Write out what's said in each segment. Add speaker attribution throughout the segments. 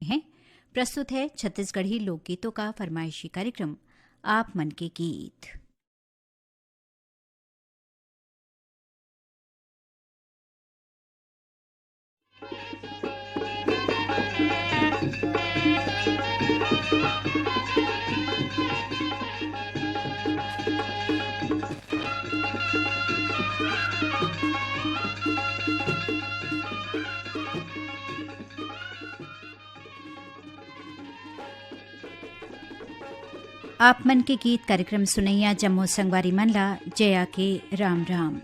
Speaker 1: हैं। प्रस्तुत है छत्तीसगढ़ी लोकगीतों का फरमाइशी कार्यक्रम आप मन के गीत। आप मन के गीत कार्यक्रम सुनैया जम्मू संगवारी मनला जया के राम राम।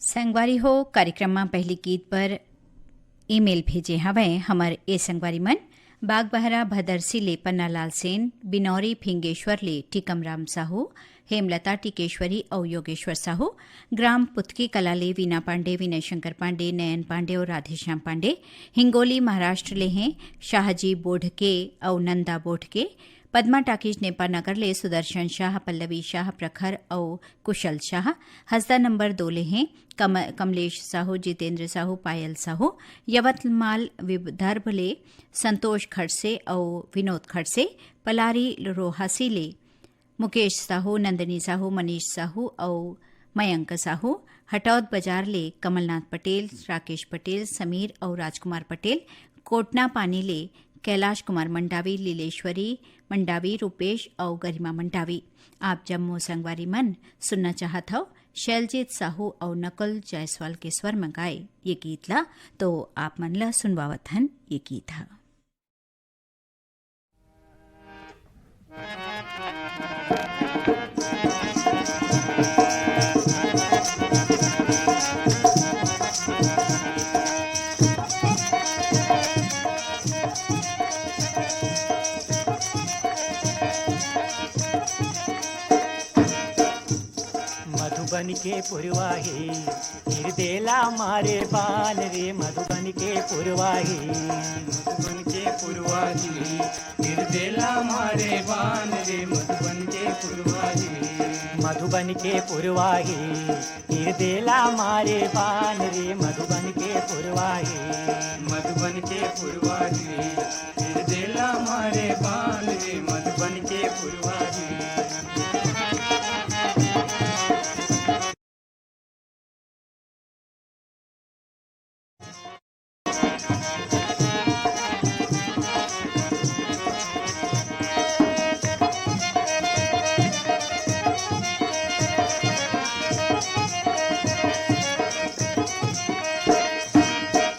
Speaker 1: संगवारी हो कार्यक्रम में पहली गीत पर ईमेल भेजे हवें हमर ए संगवारी मन बागबहरा भदरसी ले पन्नालाल सेन, बिनौरी फिंगेश्वर ले टीकमराम साहू, हेमलता टिकेश्वरी और योगेश्वर साहू, ग्राम पुतकी कला ले वीना पांडे, विनय शंकर पांडे, नयन पांडे और राधेश्याम पांडे, हिंगोली महाराष्ट्र ले हैं शाहजी बोढ़के और नंदा बोढ़के, पद्मा टाकीज नेपाल नगर ले सुदर्शन शाह, पल्लवी शाह, प्रखर और कुशल शाह, हसदा नंबर 2 ले हैं कमलेश साहू, जितेंद्र साहू, पायल साहू, यवतमाल विदर्भ ले संतोष खड़से और विनोद खड़से, पलारी रोहासी ले मुकेश साहू, नंदनी साहू, मनीष साहू और मयंक साहू, हटौद बाजार ले कमलनाथ पटेल, राकेश पटेल, समीर और राजकुमार पटेल, कोटना पानी ले कैलाश कुमार मंडावी, लीलेश्वरी मंडावी, रूपेश और गरिमा मंडावी। आप जम्मू संगवारी मन सुनना चाहत हो शैलजीत साहू और नकुल जायसवाल के स्वर में गाए ये गीत ला, तो आप मन ला सुनवावत हन ये गीत है।
Speaker 2: मधुबन के पुरवाही हिरदेला मारे बाल रे, मधुबन के पुरवाही,
Speaker 3: मधुबन के पुरवाही हिरदेला मारे बाल रे, मधुबन के पुरवाही,
Speaker 2: मधुबन के पुरवाही हिरदेला मारे बाल रे, मधुबन के पुरवाही,
Speaker 3: मधुबन के पुरवाही हिरदेला मारे बाल रे, मधुबन के पुरवाही।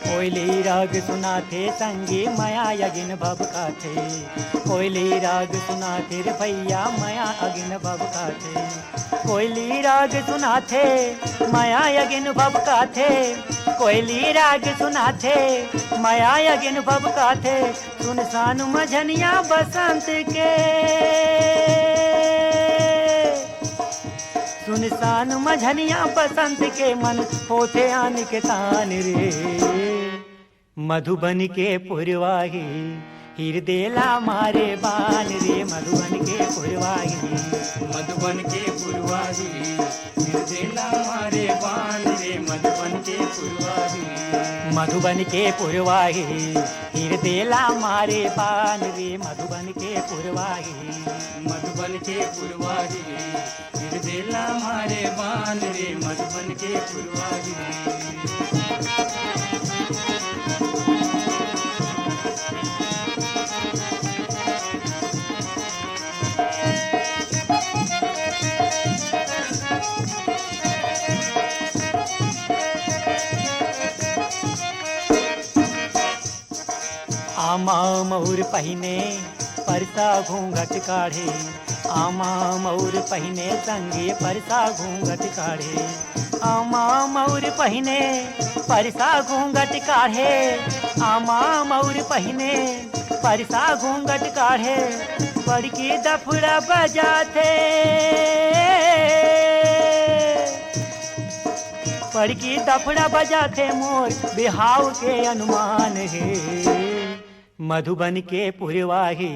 Speaker 2: कोयली राग सुनाथे संगी माया यगिन भबका थे, कोयली राग सुनाथे रे भैया माया अगिन भबका थे, कोयली राग सुनाथे माया यगिन भबका थे, कोयली राग सुनाथे माया यगिन भबका थे, सुनसान मझनिया बसंत के, सुनसान मझनिया बसंत के मन होते आन के तान रे, मधुबन के पुरवाही हिरदेला मारे बाल रे, मधुबन के पुरवाही,
Speaker 3: मधुबन के पुरवाही हिरदेला मारे बाल रे, मधुबन के पुरवाही,
Speaker 2: मधुबन के पुरवाही हिरदेला मारे बाल रे, मधुबन के पुरवाही,
Speaker 3: मधुबन के पुरवाही हिरदेला मारे बाल रे, मधुबन के पुरवाही।
Speaker 2: आमा मऊर पहिने परसा घूंघट काढ़े, आमा मऊर पहिने संगे परसा घूंघट काढ़े, आमा मऊर पहिने परसा घूंघट काढ़े, आमा मऊर पहिने परसा घूंघट काढ़े बड़की दफड़ा बजाते, बड़की दफड़ा बजाते मोर बिहाव के अनुमान है। मधुबन के पुरवाही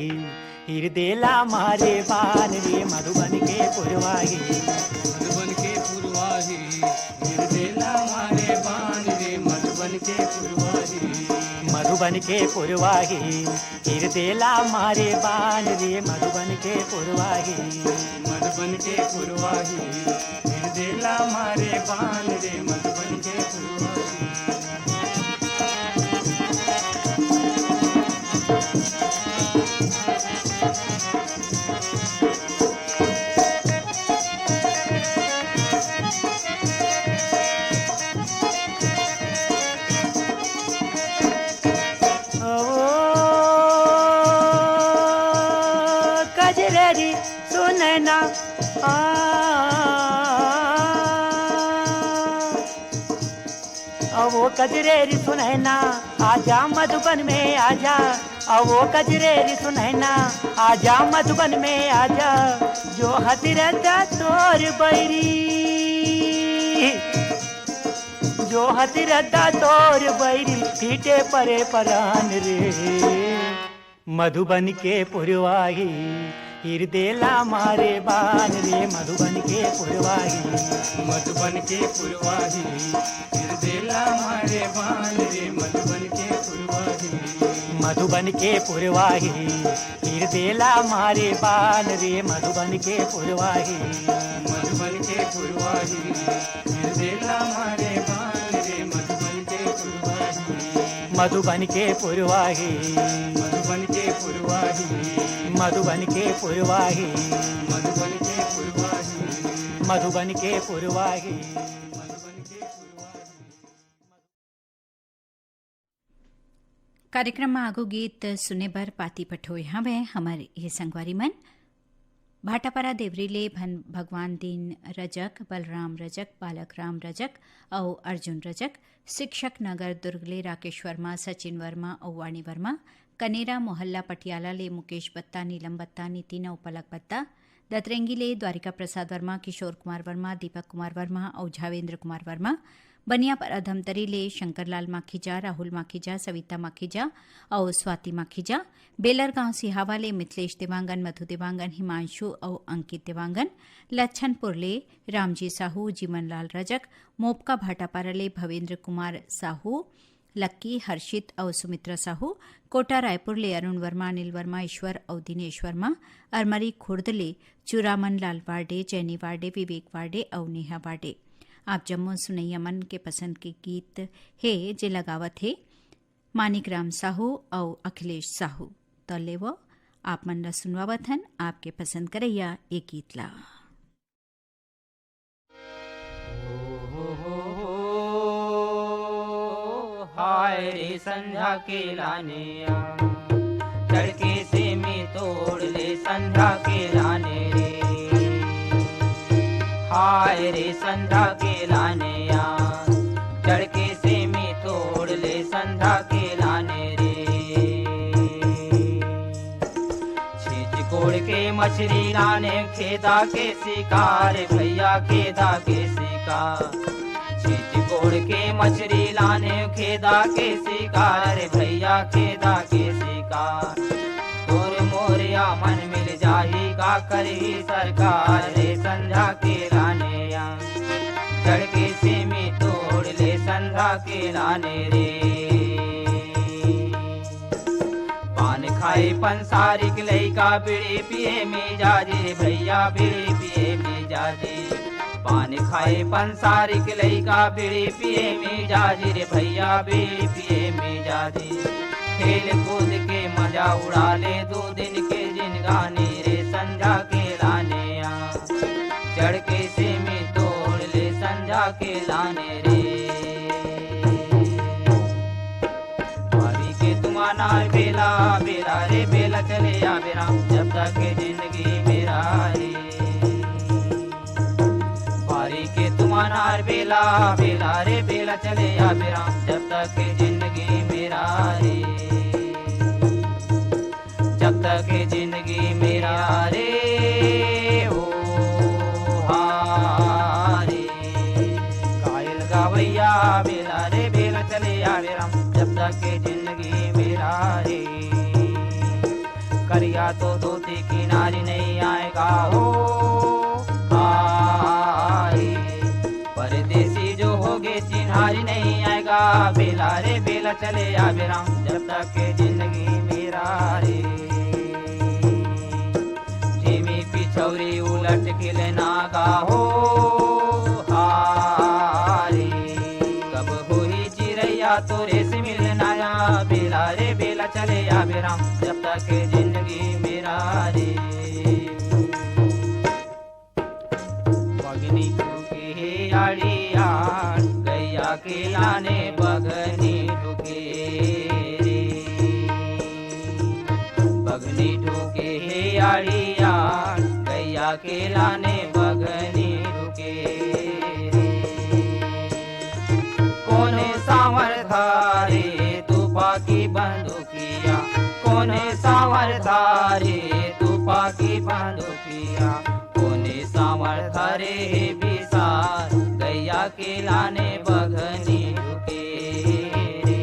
Speaker 2: हृदयला मारे बान रे, मधुबन के पुरवाही
Speaker 3: मधुबन के पुरवाही हृदयला मारे बान रे, मधुबन के पुरवाही
Speaker 2: मधुबन के पुरवाही हृदयला मारे बान रे, मधुबन के पुरवाही
Speaker 3: मधुबन के पुरवाही हृदयला मारे बान रे, मधुबन के पुरवाही।
Speaker 2: कजरेरी सुनैना वो कजरेरी सुनैना आजा मधुबन में आजा, वो कजरेरी सुनैना आजा मधुबन में आजा, जो हतिरता तोर बैरी, जो हतिरता तोर बैरी पीटे परे परान रे। मधुबन के पुरवाही हृदयला मारे बान रे, मधुबन के पुरवाही
Speaker 3: मधुबन के पुरवाही हृदयला मारे बान रे, मधुबन के पुरवाही
Speaker 2: मधुबन के पुरवाही हृदयला मारे बान रे, मधुबन के पुरवाही
Speaker 3: मधुबन के पुरवाही हृदयला मारे बान रे, मधुबन के पुरवाही
Speaker 2: मधुबन के पुरवाही
Speaker 3: मधुबन के पुरवाही
Speaker 2: मधुबन के पुरवाही
Speaker 3: मधुबन के पुरवाही
Speaker 2: मधुबन के पुरवाही।
Speaker 3: मधुबन के पुरवाही।
Speaker 1: कार्यक्रम में आगो गीत सुने बर पाती पठोय हवे हमारे ये संगवारी मन भाटापारा देवरीले भगवान दीन रजक, बलराम रजक, बालक राम रजक और अर्जुन रजक, शिक्षक नगर दुर्गले राकेश वर्मा, सचिन वर्मा और वाणी वर्मा, कनेरा मोहल्ला पटियाला ले मुकेश बत्ता, नीलम बत्ता, नितिन और पलक बत्ता, दतरेंगी ले द्वारिका प्रसाद वर्मा, किशोर कुमार वर्मा, दीपक कुमार वर्मा और झावेंद्र कुमार वर्मा, बनिया पर अधमतरी ले शंकरलाल माखीजा, राहुल माखीजा, सविता माखीजा और स्वाति माखीजा, बेलर गांव सिहावा ले मिथिलेश देवांगन, मधु देवांगन, हिमांशु और अंकित देवांगन, लच्छनपुर ले रामजी साहू, जीवनलाल रजक, मोपका भाटापारा ले भवेंद्र कुमार साहू, लक्की, हर्षित और सुमित्रा साहू, कोटा रायपुर ले अरुण वर्मा, अनिल वर्मा, ईश्वर और दिनेश वर्मा, अरमरी खुर्द ले चुरामन लाल वार्डे, जैनी वार्डे, विवेक वार्डे और नेहा वार्डे। आप जम्मू सुनैया मन के पसंद के गीत है जे लगावत है मानिक राम साहू और अखिलेश साहू, तो ले वो आप मन ला सुनवावत हन आपके पसंद करैया एक गीत ला।
Speaker 4: हाय रे संध्या के लाने चढ़के से में तोड़ ले संध्या के लाने रे, हाय रे संध्या के लाने चढ़के से में तोड़ ले संध्या के लाने रे। छींच कोड़ के मछली लाने खेदा के शिकार, भैया खेदा के शिकार, छींच कोड़ के मछली लाने खेदा के शिकार, भैया खेदा के शिकार। तोर मोरिया मन मिल जाही का करी सरकार रे संध्या के लाने चढ़ के से में तोड़ ले संध्या के लाने रे। पान खाए पंसारिक लैका बीड़ी पिए मिजाजी रे, भैया बीड़ी पिए मिजाजी, पान खाए पंसारिक लैका बीड़ी पिए मिजाजी रे, भैया बीड़ी पिए मिजाजी। खेल कूद के मजा उड़ा ले 2 दिन के जिनगानी रे संध्या के लाने चढ़ के से में तोड़ ले संध्या के लाने रे। भाभी के तुम्हारा बेला बेला रे बेला चले आ बेरा, जब तक जिंदगी मेरा रे। के तुम्हारा बेला बेला रे बेला चले आ बेरा, जब तक जिंदगी मेरा रे। तक जिंदगी मेरा रे ओ हारे। घायल गवैया बेला रे बेला चले आवे राम, जब तक जिंदगी मेरा रे। करिया तो धोती किनारी नहीं आएगा हो हारे। परदेसी जो होगे चिन्हारी नहीं आएगा, बेला रे बेला चले आवे राम, जब तक जिंदगी मेरा रे। जिमी पिछौरी उलट के नागा हो हारे। कब हुई चिड़ैया तोरे से मिलना या, बेला रे बेला चले आवे राम, जब तक जिंदगी मेरा रे। बगनी के आड़िया गैया के लाने बगनी ढुके रे। बगनी ढुके आड़िया गैया के लाने बगनी ढुके रे। कोने सांवर धारे तूफा की बंदूकिया, कोने सांवर धारे तूफा की बंदूकिया। कोने सांवर धारे बिसार गैया के लाने बगनी ढुके रे।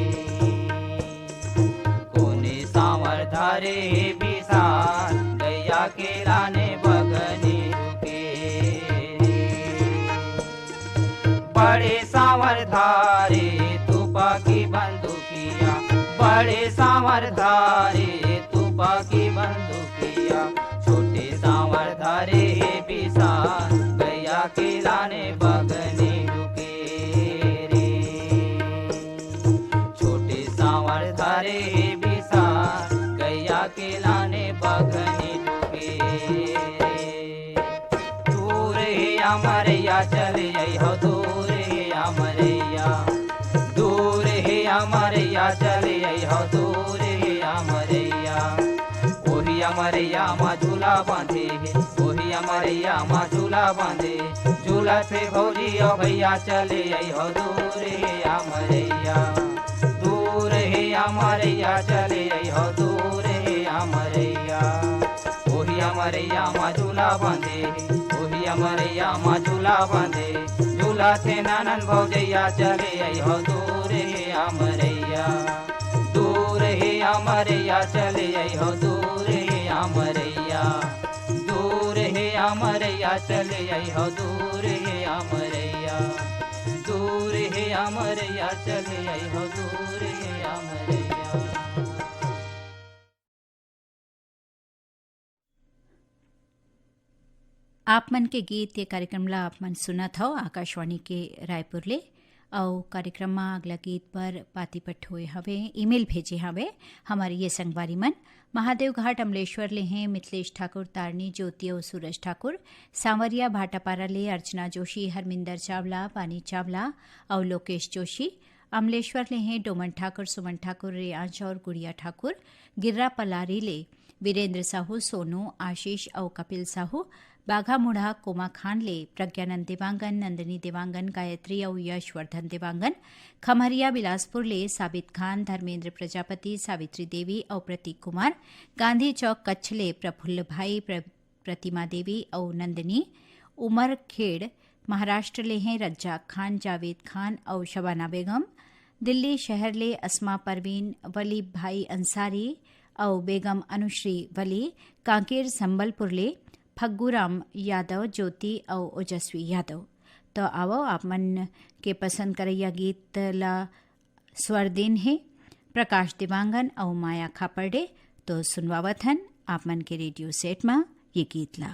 Speaker 4: कोने सांवर धारे बिसार गैया के लाने बगनी ढुके रे। बड़े सांवर धारे तूफा की बंदूकिया, बड़े सांवर धारे तूफा की बंदूकिया। छोटे सांवर धारे बिसार गैया के लाने बगनी ढुके रे। छोटे सांवर धारे बिसार गैया के लाने बगनी ढुके रे। दूर है अमरैया चले हो, दूर है अमरैया, दूर है अमरैया चले हो, दूर है अमरैया। वही अमरैया माँ झूला बांधे है, वही अमरैया माँ झूला बांधे। झूला से भौजी ओ भैया चले हो, दूर है अमरैया, दूर है अमरैया चले हो, दूर है अमरैया। वही अमरैया माँ झूला बांधे, वही अमरैया माँ झूला बांधे। झूला से नानन भौजैया चले हो, दूर है अमरैया, दूर है अमरैया चले हो, दूर है अमरैया, दूर है अमरैया चले हो, दूर है अमरैया, दूर है अमरैया चले हो, दूर है अमरैया।
Speaker 1: आप मन के गीत ये कार्यक्रम ला आप मन सुना था आकाशवाणी के रायपुर ले। और कार्यक्रम में अगला गीत पर पाती पट हुए हवे ईमेल भेजे हवे हमारे ये संगवारी मन महादेव घाट अमलेश्वर ले हैं मिथिलेश ठाकुर, तारनी ज्योति और सूरज ठाकुर, सांवरिया भाटापारा ले अर्चना जोशी, हरमिंदर चावला, पानी चावला और लोकेश जोशी। अमलेश्वर ले हैं डोमन ठाकुर, सुमन ठाकुर, रेयांश और गुड़िया ठाकुर। गिर्रा पलारी ले वीरेंद्र साहू, सोनू, आशीष और कपिल साहू। बाघा मुढ़ा कोमा खान ले प्रज्ञानंद देवांगन, नंदिनी देवांगन, गायत्री और यशवर्धन देवांगन। खमरिया बिलासपुर ले साबित खान, धर्मेंद्र प्रजापति, सावित्री देवी और प्रतीक कुमार। गांधी चौक कच्छ ले प्रफुल्ल भाई, प्रतिमा देवी और नंदिनी। उमर खेड़ महाराष्ट्र ले हैं रज्जाक खान, जावेद खान और शबाना बेगम। दिल्ली शहर ले अस्मा परवीन, वली भाई अंसारी और बेगम अनुश्री वली। कांकेर संबलपुर ले फग्गूराम यादव, ज्योति और ओजस्वी यादव। तो आओ आप मन के पसंद करैया गीत ला स्वर दिन है प्रकाश देवांगन और माया खापर्डे। तो सुनवावत हन आप मन के रेडियो सेट में ये गीत ला।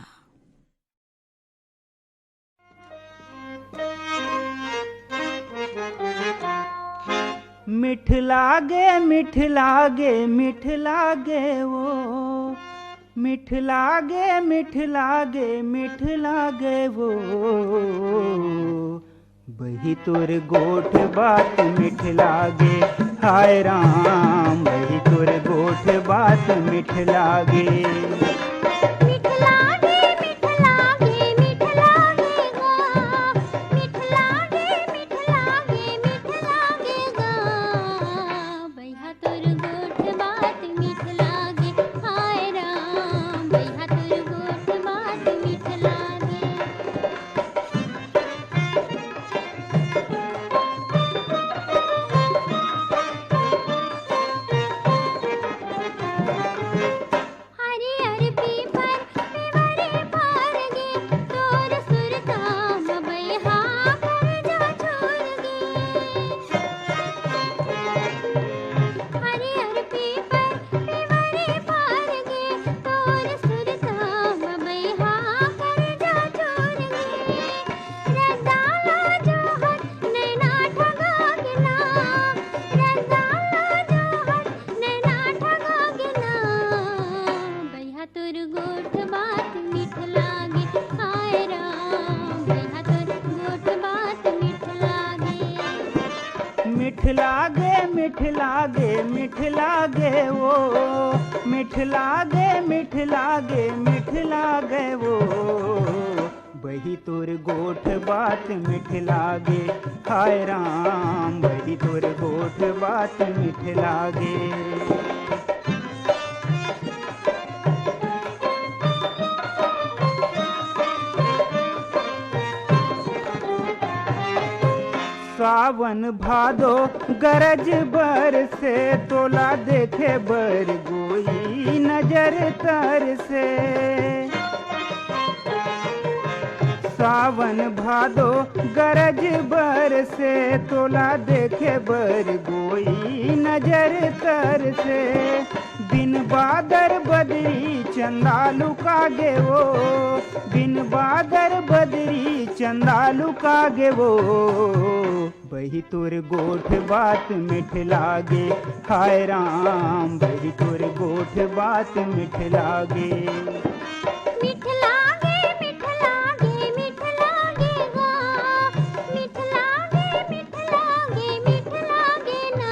Speaker 2: मिठ लागे मिठ लागे मिठ लागे वो, मिठ लागे मिठ लागे मिठ लागे वो। बही तोर गोठ बात मिठ लागे, हाय राम बही तोर गोठ बात मिठ लागे।
Speaker 5: हाय राम
Speaker 2: लागे मिठ लागे मिठ लागे वो, मिठ लागे मिठ लागे मिठ लागे वो, बही तोर गोठ बात मिठ लागे, हाय राम बही तोर गोठ बात मिठ लागे। सावन भादो गरज बर से, तोला देखे बर गोई नजर तर से। सावन भादो गरज बर से, तोला देखे बर गोई नजर तर से। बिन बादर बदरी चंदालू कागे वो, बिन बादर बदरी चंदालू कागे वो, बही तोर गोठ बात मिठ लागे, हाय राम बही तोर गोठ बात मिठ लागे।
Speaker 5: मिठ लागे मिठ लागे मिठ लागे गा, मिठ लागे मिठ लागे मिठ लागे ना,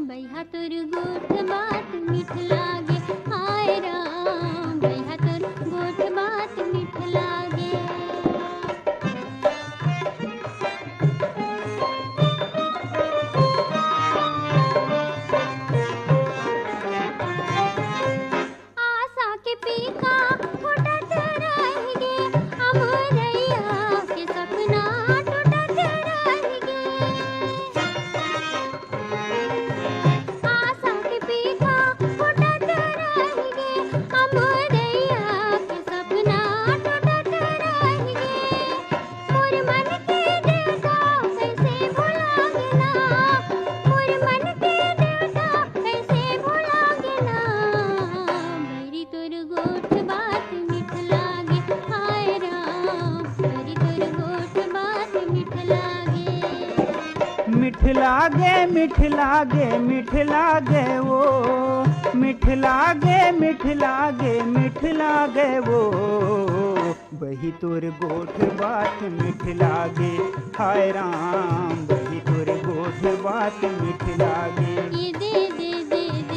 Speaker 5: बैहा तोर गोठ बात मिठ लागे, हाय राम बैहा तोर गोठ बात मिठ लागे। आशा के पीका फुटत रहेंगे, अमरैया के सपना टूटत रहेंगे। आशा के पीका फुटत रहेंगे, अमरैया के सपना टूटत रहेंगे। मोर मन के देवता कैसे भुलागे ना, मोर मन के देवता कैसे भुलागे ना, मेरी तोर गोठ बात मिठ लागे, हाय राम मेरी तोर गोठ बात मिठ लागे।
Speaker 2: मिठ लागे मिठ लागे मिठ लागे वो, मिठ लागे मिठ लागे मिठ लागे वो, बही तोर गोठ बात मिठ लागे, हाय राम बही तोर गोठ बात मिठ लागे।
Speaker 5: ये दे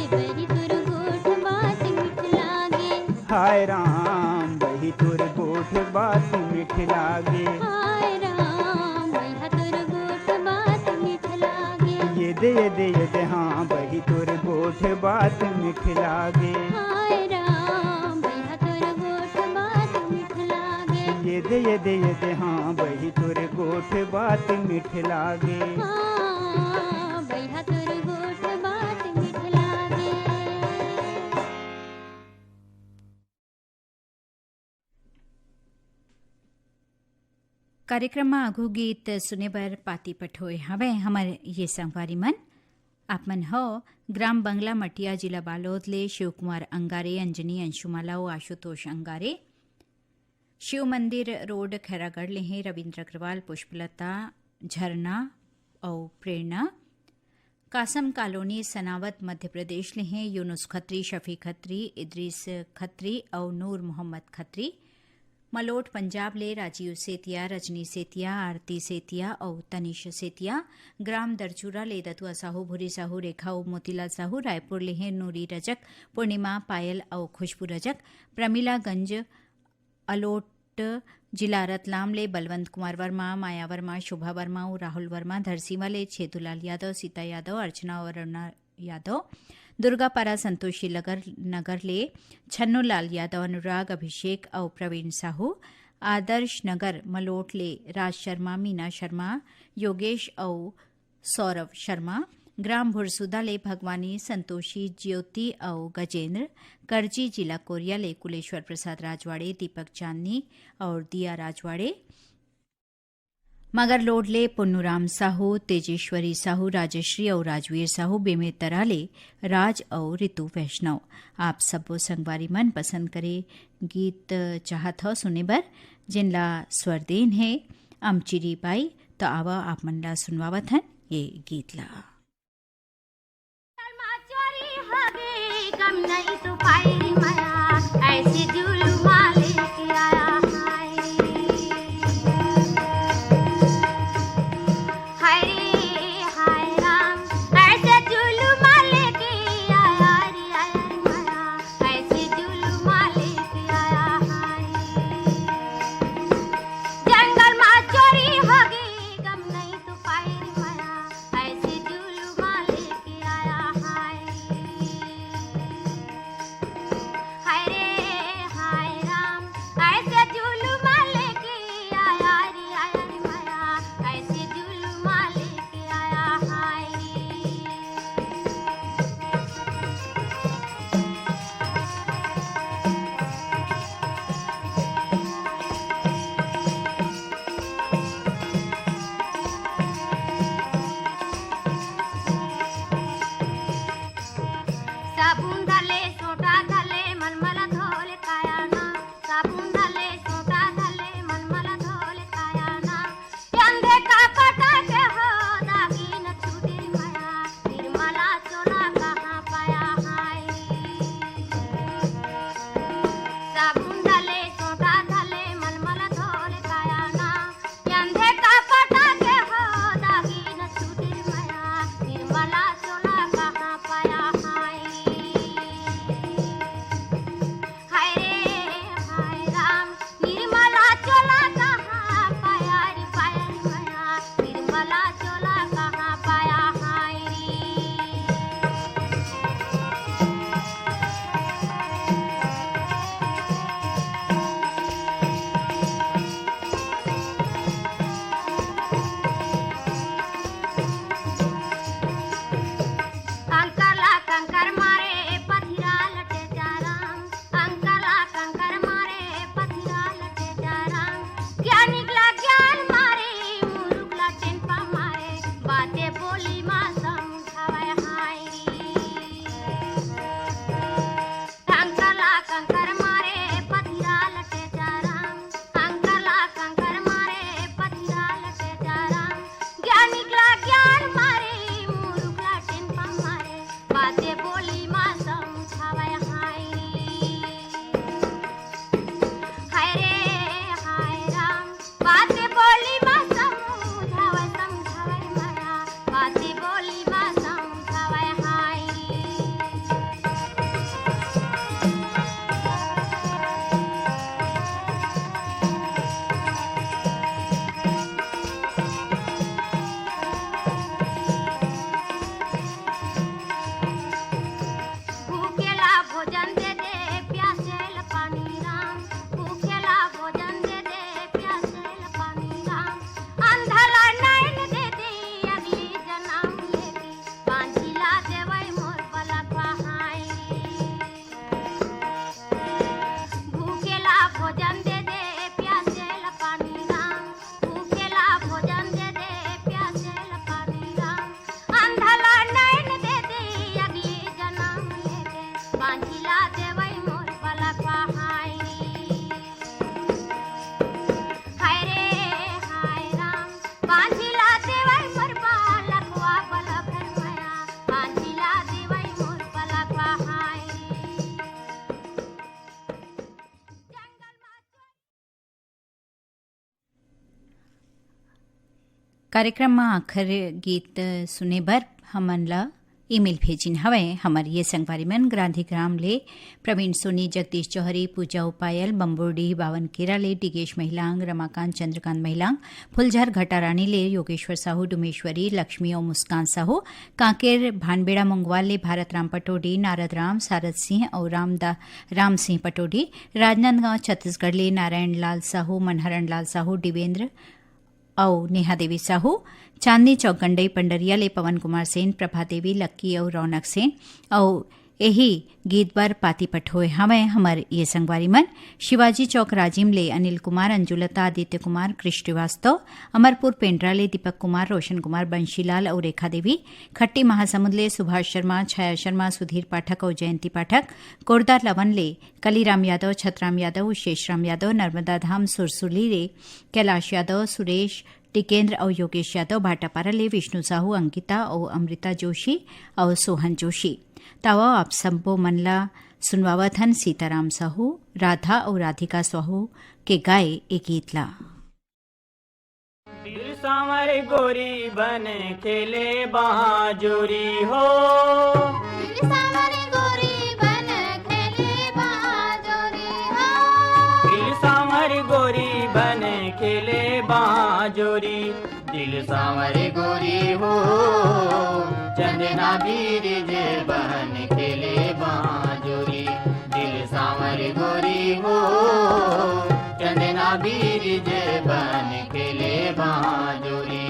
Speaker 5: मेरी तोर गोठ बात मिठ लागे,
Speaker 2: हाय राम बही तोर गोठ बात मिठ लागे।
Speaker 5: हाय राम बैहा तोर गोठ बात मिठ लागे।
Speaker 2: ये दे हाँ बही तोर गोठ बात मिठ लागे।
Speaker 5: हाय राम बैहा तोर गोठ बात मिठ लागे।
Speaker 2: ये दे हाँ बही तोर गोठ बात मिठ लागे।
Speaker 5: हाँ बैहा तोर गोठ बात मिठ लागे।
Speaker 1: कार्यक्रम में आगू गीत सुने बर पाती पठोए हवे हमारे ये संगवारी मन आप मन हो ग्राम बंगला मटिया जिला बालोद ले शिव कुमार अंगारे, अंजनी अंशुमाला और आशुतोष अंगारे, शिव मंदिर रोड खैरागढ़ ले हैं रविंद्र अग्रवाल, पुष्पलता, झरना और प्रेरणा, कासम कॉलोनी सनावत मध्य प्रदेश ले हैं यूनुस खत्री, शफी खत्री, इद्रीस खत्री और नूर मोहम्मद खत्री, मलोट पंजाब ले राजीव सेतिया, रजनी सेतिया, आरती सेतिया और तनिष सेतिया, ग्राम दरचूरा ले दतुआ साहू, भूरी साहू, रेखा और मोतीलाल साहू, रायपुर ले हैं नूरी रजक, पूर्णिमा, पायल और खुशबू रजक, प्रमिलागंज अलोट जिला रतलाम ले बलवंत कुमार वर्मा, माया वर्मा, शुभा वर्मा और राहुल वर्मा, धरसीवा ले छेतुलाल यादव, सीता यादव, अर्चना और अरुणा यादव, दुर्गापारा संतोषी नगर ले छन्नू लाल यादव, अनुराग, अभिषेक और प्रवीण साहू, आदर्श नगर मलोट ले राज शर्मा, मीना शर्मा, योगेश और सौरव शर्मा, ग्राम भुरसुदा ले भगवानी, संतोषी, ज्योति और गजेंद्र, करजी जिला कोरिया ले कुलेश्वर प्रसाद राजवाड़े, दीपक चांदनी और दिया राजवाड़े, मगर लोडले पुन्नुराम साहू, तेजेश्वरी साहू, राजश्री और राजवीर साहू, बेमेतरा ले राज और ऋतु वैष्णव। आप सबो संगवारी मन पसंद करे गीत चाहत हो सुने बर जिनला स्वरदेन है अमचिरी बाई, तो आवा आप मन ला सुनवावत हन ये गीत ला।
Speaker 5: कम नहीं तो पाई मया ऐसी जुल्मा लेके आया हाय हाय हाय
Speaker 1: कार्यक्रम में आखिर गीत सुने बर हमन ला ईमेल भेजिन हवे। हमर ये संगवारी मन गांधीग्राम ले प्रवीण सोनी, जगदीश जौहरी, पूजा उपायल, बम्बोडी, बावन केरा ले डिगेश महिलांग, रमाकांत चंद्रकांत महिलांग, फुलझर घटारानी ले योगेश्वर साहू, डुमेश्वरी, लक्ष्मी और मुस्कान साहू, कांकेर भानबेड़ा मंगवाल ले भारत राम पटोडी, नारद राम, सारद सिंह और राम सिंह पटोडी, राजनांदगांव छत्तीसगढ़ ले नारायण लाल साहू, मनहरण लाल साहू, दिवेंद्र और नेहा देवी साहू, चांदनी चौक गंडई पंडरिया ले पवन कुमार सेन, प्रभा देवी, लक्की और रौनक सेन और यही गीत बर पाती पठोए हमें हमर ये संगवारी मन शिवाजी चौक राजिम ले अनिल कुमार, अंजुलता, आदित्य कुमार, कृष्ण श्रीवास्तव, अमरपुर पेंड्रा ले दीपक कुमार, रोशन कुमार, बंशीलाल और रेखा देवी, खट्टी महासमुंद ले सुभाष शर्मा, छाया शर्मा, सुधीर पाठक और जयंती पाठक, कोरदा लवन ले कलीराम यादव, छतराम यादव, शेषराम यादव, नर्मदा धाम सुरसुली ले कैलाश यादव, सुरेश टिकेंद्र और योगेश यादव, भाटापारा ले विष्णु साहू, अंकिता और अमृता जोशी और सोहन जोशी। तावा आप सबो मनला सुनवावत हन सीताराम साहू, राधा और राधिका साहू के गाए एक गीत ला।
Speaker 2: दिल सांवर गोरी बन खेले बहादुरी हो,
Speaker 5: दिल सांवर गोरी बन खेले बहादुरी हो,
Speaker 2: दिल सांवर गोरी बन खेले बहादुरी, दिल सांवर गोरी हो, चंदना बीर जे बहन खेले बहादुरी, दिल सांवर गोरी हो, चंदना बीर जे बहन खेले बहादुरी,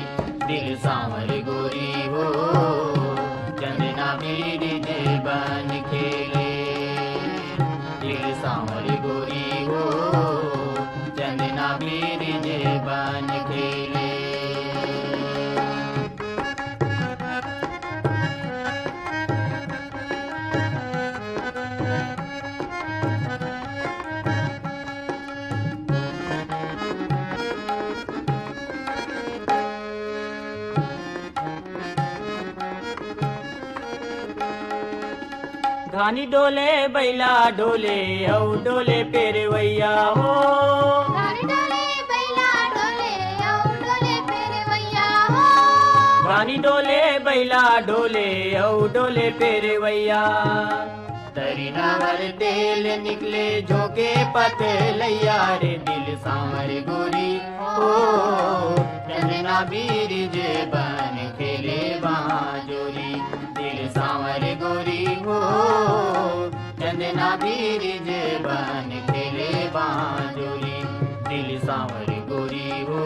Speaker 2: दिल सांवर गोरी हो, चंदना बीर जे बहन खेले, दिल सांवर गोरी हो, चंदना बीर जे बहन खेले। घानी डोले बैला डोले औ डोले पेरवैया हो,
Speaker 5: घानी डोले बैला डोले औ डोले पेरवैया हो,
Speaker 2: घानी डोले बैला डोले औ डोले पेरवैया, तरी नवर तेल निकले झोंके पतलैया रे, दिल सांवर गोरी हो, चंदना बीर जे बन खेले बहादुरी, दिल सांवर गोरी हो, चंदना बीर जे बन खेले बहादुरी, दिल सांवर गोरी हो,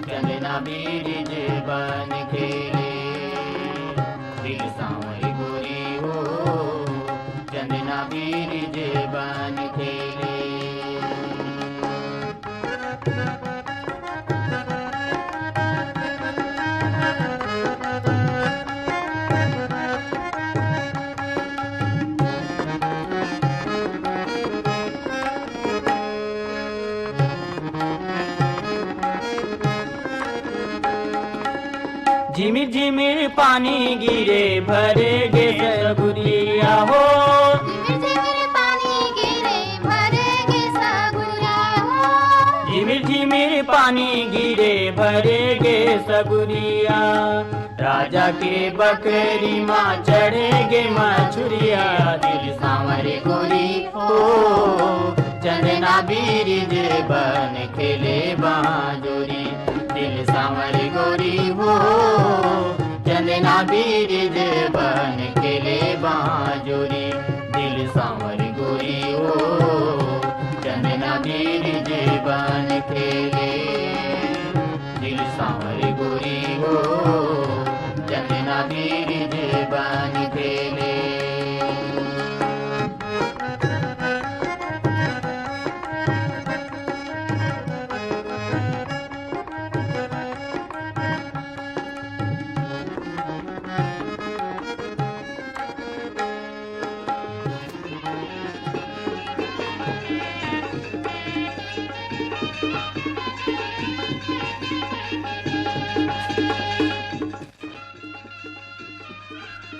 Speaker 2: चंदना बीर जे बन खेले, दिल सांवर गोरी हो, चंदना बीर जे बन खेले। झिमिर झिमिर पानी गिरे भरे गे सगुरिया हो,
Speaker 5: झिमिर झिमिर पानी गिरे भरे गे सगुरिया हो,
Speaker 2: झिमिर झिमिर पानी गिरे भरे गे सगुरिया, राजा के बकरी माँ चढ़े गे मछुरिया, दिल सांवर गोरी हो, चंदना बीर जे बन खेले बहादुरी, दिल सांवर गोरी हो, चंदना बीर जे बन खेले बहादुरी, दिल सांवर गोरी हो, चंदना बीर जे बन खेले, दिल सांवर गोरी हो, चंदना बीर जे बन खेले।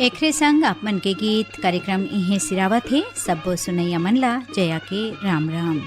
Speaker 1: एकरे संग आप मन के गीत कार्यक्रम इहे सिरावत है। सबो सुनैया मन ला जया के राम राम।